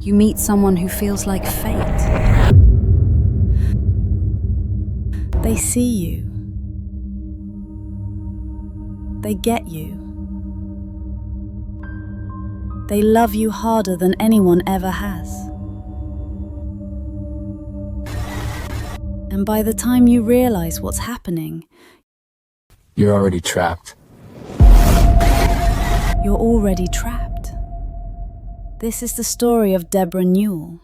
You meet someone who feels like fate. They see you. They get you. They love you harder than anyone ever has. And by the time you realize what's happening, you're already trapped. You're already trapped. This is the story of Debra Newell,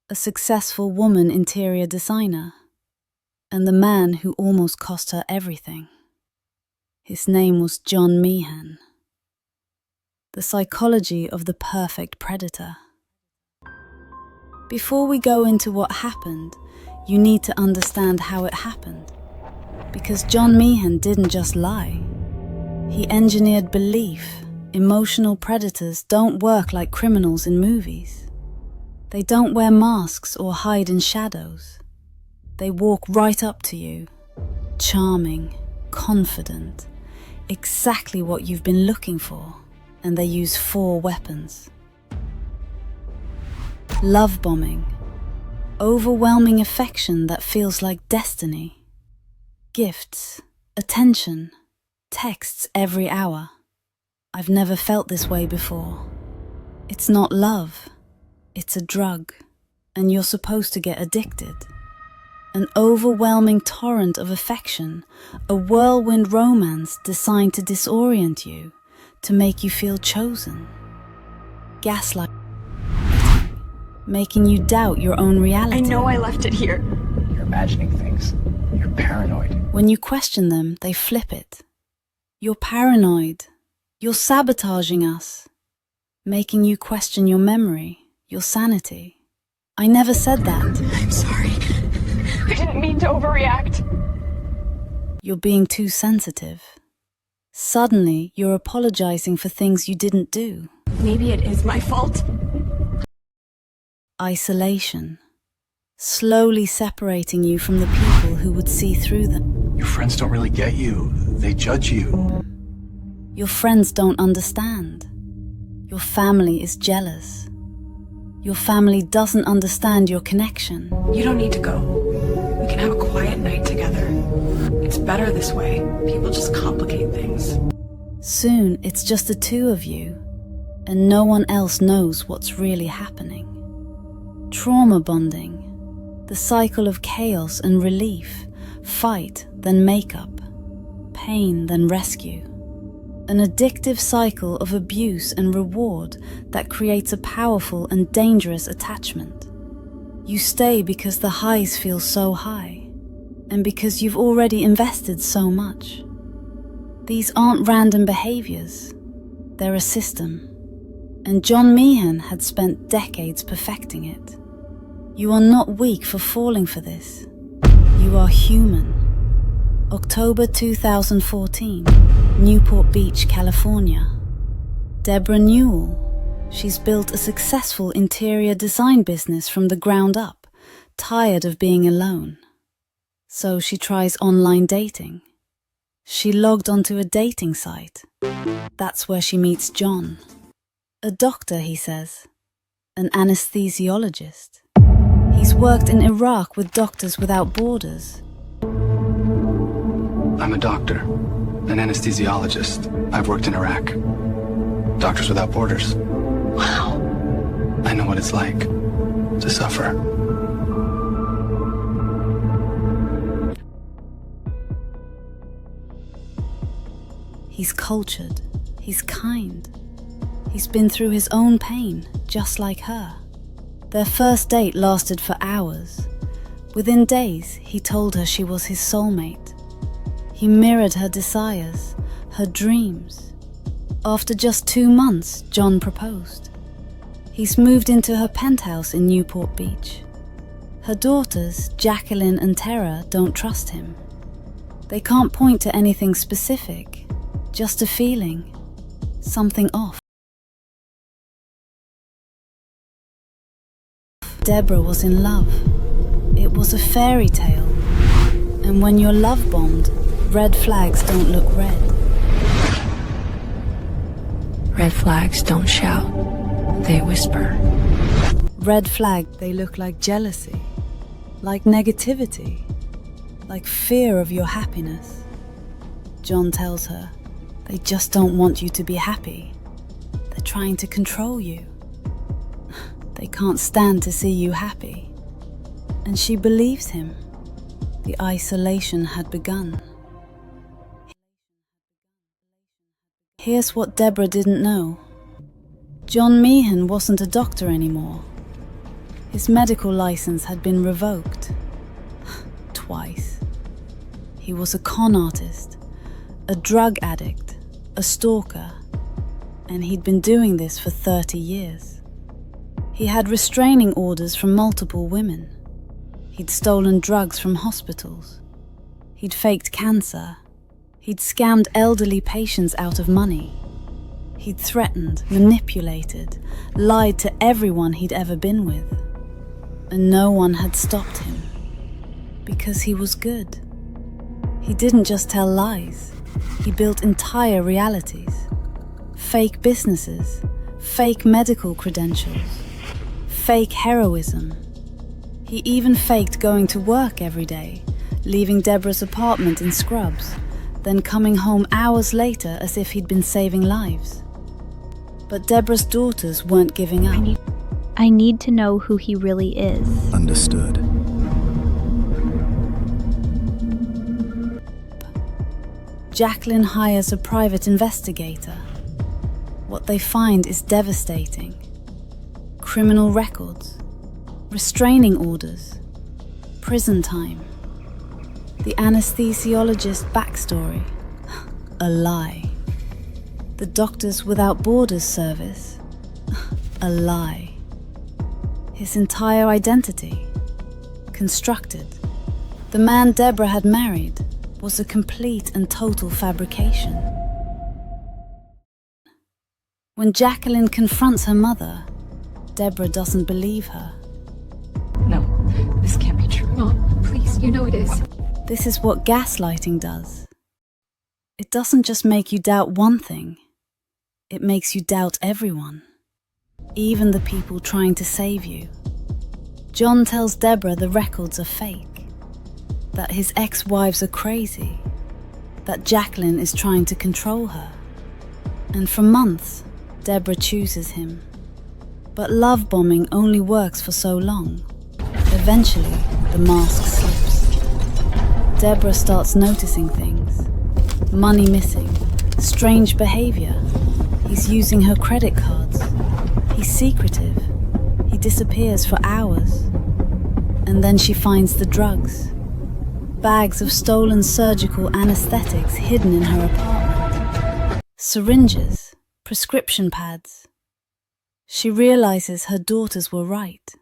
a successful woman interior designer, and the man who almost cost her everything. His name was John Meehan. The psychology of the perfect predator. Before we go into what happened, you need to understand how it happened. Because John Meehan didn't just lie. He engineered belief. Emotional predators don't work like criminals in movies. They don't wear masks or hide in shadows. They walk right up to you, charming, confident, exactly what you've been looking for, and they use 4 weapons. Love bombing, overwhelming affection that feels like destiny, gifts, attention, texts every hour. I've never felt this way before. It's not love, it's a drug, and you're supposed to get addicted. An overwhelming torrent of affection, a whirlwind romance designed to disorient you, to make you feel chosen. Gaslighting, making you doubt your own reality. I know I left it here. You're imagining things. You're paranoid. When you question them, they flip it. You're paranoid. You're sabotaging us, making you question your memory, your sanity. I never said that. I'm sorry. I didn't mean to overreact. You're being too sensitive. Suddenly, you're apologizing for things you didn't do. Maybe it is my fault. Isolation. Slowly separating you from the people who would see through them. Your friends don't really get you. They judge you. Your friends don't understand. Your family is jealous. Your family doesn't understand your connection. You don't need to go. We can have a quiet night together. It's better this way. People just complicate things. Soon, it's just the 2 of you, and no one else knows what's really happening. Trauma bonding, the cycle of chaos and relief, fight, then makeup, pain, then rescue. An addictive cycle of abuse and reward that creates a powerful and dangerous attachment. You stay because the highs feel so high, and because you've already invested so much. These aren't random behaviors, they're a system, and John Meehan had spent decades perfecting it. You are not weak for falling for this. You are human. October 2014, Newport Beach, California. Debra Newell. She's built a successful interior design business from the ground up, tired of being alone. So she tries online dating. She logged onto a dating site. That's where she meets John. A doctor, he says. An anesthesiologist. He's worked in Iraq with Doctors Without Borders. I'm a doctor, an anesthesiologist. I've worked in Iraq. Doctors Without Borders. Wow. I know what it's like to suffer. He's cultured. He's kind. He's been through his own pain, just like her. Their first date lasted for hours. Within days, he told her she was his soulmate. He mirrored her desires, her dreams. After just 2 months, John proposed. He's moved into her penthouse in Newport Beach. Her daughters, Jacqueline and Tara, don't trust him. They can't point to anything specific, just a feeling, something off. Debra was in love. It was a fairy tale. And when you're love bombed, red flags don't look red. Red flags don't shout. They whisper. Red flag, they look like jealousy, like negativity, like fear of your happiness. John tells her, they just don't want you to be happy. They're trying to control you. They can't stand to see you happy. And she believes him. The isolation had begun. Here's what Debra didn't know. John Meehan wasn't a doctor anymore. His medical license had been revoked. Twice. He was a con artist, a drug addict, a stalker, and he'd been doing this for 30 years. He had restraining orders from multiple women. He'd stolen drugs from hospitals. He'd faked cancer. He'd scammed elderly patients out of money. He'd threatened, manipulated, lied to everyone he'd ever been with. And no one had stopped him. Because he was good. He didn't just tell lies. He built entire realities. Fake businesses, fake medical credentials, fake heroism. He even faked going to work every day, leaving Debra's apartment in scrubs, then coming home hours later as if he'd been saving lives. But Debra's daughters weren't giving up. I need to know who he really is. Understood. Jacqueline hires a private investigator. What they find is devastating. Criminal records, restraining orders, prison time. The anesthesiologist's backstory, a lie. The Doctors Without Borders service, a lie. His entire identity, constructed. The man Debra had married was a complete and total fabrication. When Jacqueline confronts her mother, Debra doesn't believe her. No, this can't be true. Mom, please, you know it is. This is what gaslighting does. It doesn't just make you doubt one thing, it makes you doubt everyone, even the people trying to save you. John tells Debra the records are fake, that his ex-wives are crazy, that Jacqueline is trying to control her. And for months, Debra chooses him. But love bombing only works for so long. Eventually, the mask slips. Debra starts noticing things. Money missing, strange behavior. He's using her credit cards. He's secretive. He disappears for hours. And then she finds the drugs. Bags of stolen surgical anesthetics hidden in her apartment. Syringes, prescription pads. She realizes her daughters were right.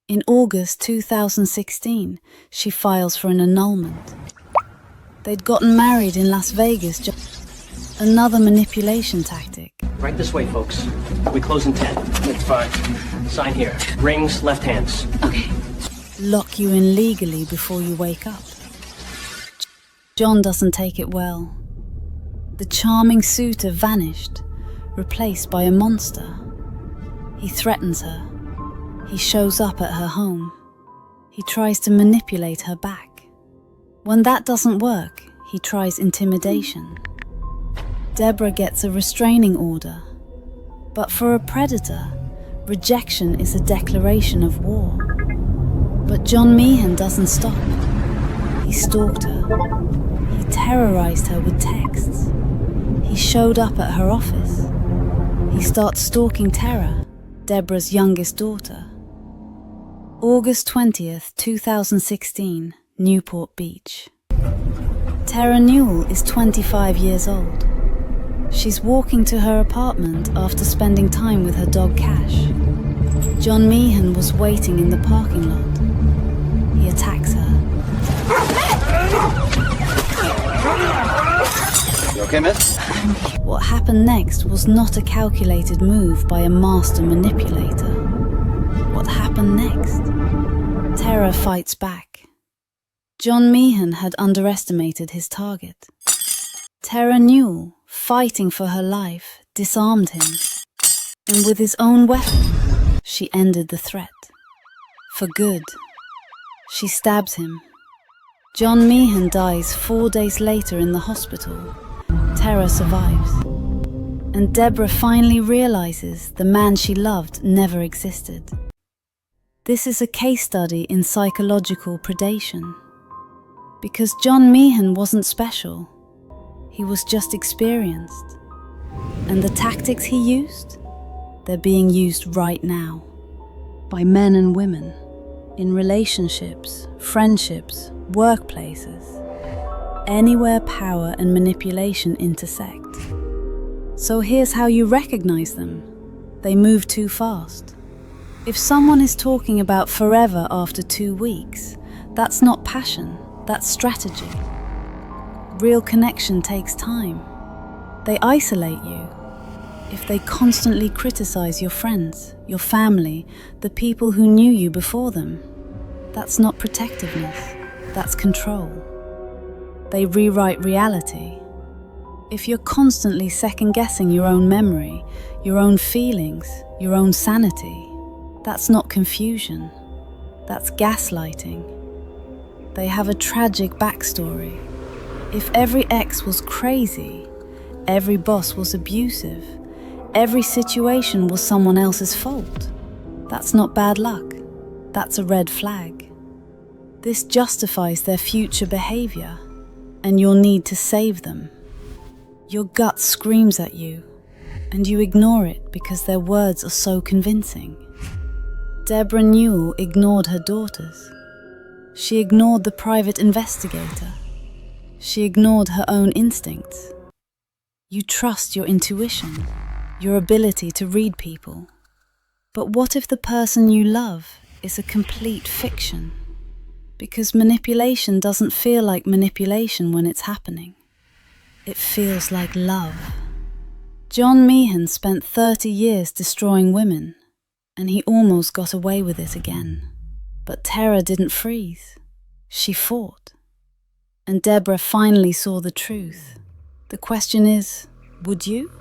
In August 2016, she files for an annulment. They'd gotten married in Las Vegas. Another manipulation tactic. Right this way, folks. We close in 10. That's fine. Sign here. Rings, left hands. Okay. Lock you in legally before you wake up. John doesn't take it well. The charming suitor vanished, replaced by a monster. He threatens her. He shows up at her home. He tries to manipulate her back. When that doesn't work, he tries intimidation. Debra gets a restraining order. But for a predator, rejection is a declaration of war. But John Meehan doesn't stop. He stalked her. He terrorized her with texts. He showed up at her office. He starts stalking Tara, Debra's youngest daughter. August 20th, 2016, Newport Beach. Tara Newell is 25 years old. She's walking to her apartment after spending time with her dog Cash. John Meehan was waiting in the parking lot. He attacks her. You okay, miss? What happened next was not a calculated move by a master manipulator. What happened next? Tara fights back. John Meehan had underestimated his target. Tara Newell, fighting for her life, disarmed him. And with his own weapon, she ended the threat. For good. She stabs him. John Meehan dies 4 days later in the hospital. Tara survives. And Debra finally realizes the man she loved never existed. This is a case study in psychological predation. Because John Meehan wasn't special. He was just experienced. And the tactics he used? They're being used right now. By men and women. In relationships, friendships, workplaces. Anywhere power and manipulation intersect. So here's how you recognize them. They move too fast. If someone is talking about forever after 2 weeks, that's not passion, that's strategy. Real connection takes time. They isolate you. If they constantly criticize your friends, your family, the people who knew you before them, that's not protectiveness, that's control. They rewrite reality. If you're constantly second-guessing your own memory, your own feelings, your own sanity, that's not confusion, that's gaslighting. They have a tragic backstory. If every ex was crazy, every boss was abusive, every situation was someone else's fault, that's not bad luck, that's a red flag. This justifies their future behavior and your need to save them. Your gut screams at you, and you ignore it because their words are so convincing. Debra Newell ignored her daughters. She ignored the private investigator. She ignored her own instincts. You trust your intuition, your ability to read people. But what if the person you love is a complete fiction? Because manipulation doesn't feel like manipulation when it's happening. It feels like love. John Meehan spent 30 years destroying women, and he almost got away with it again. But Tara didn't freeze. She fought. And Debra finally saw the truth. The question is, would you?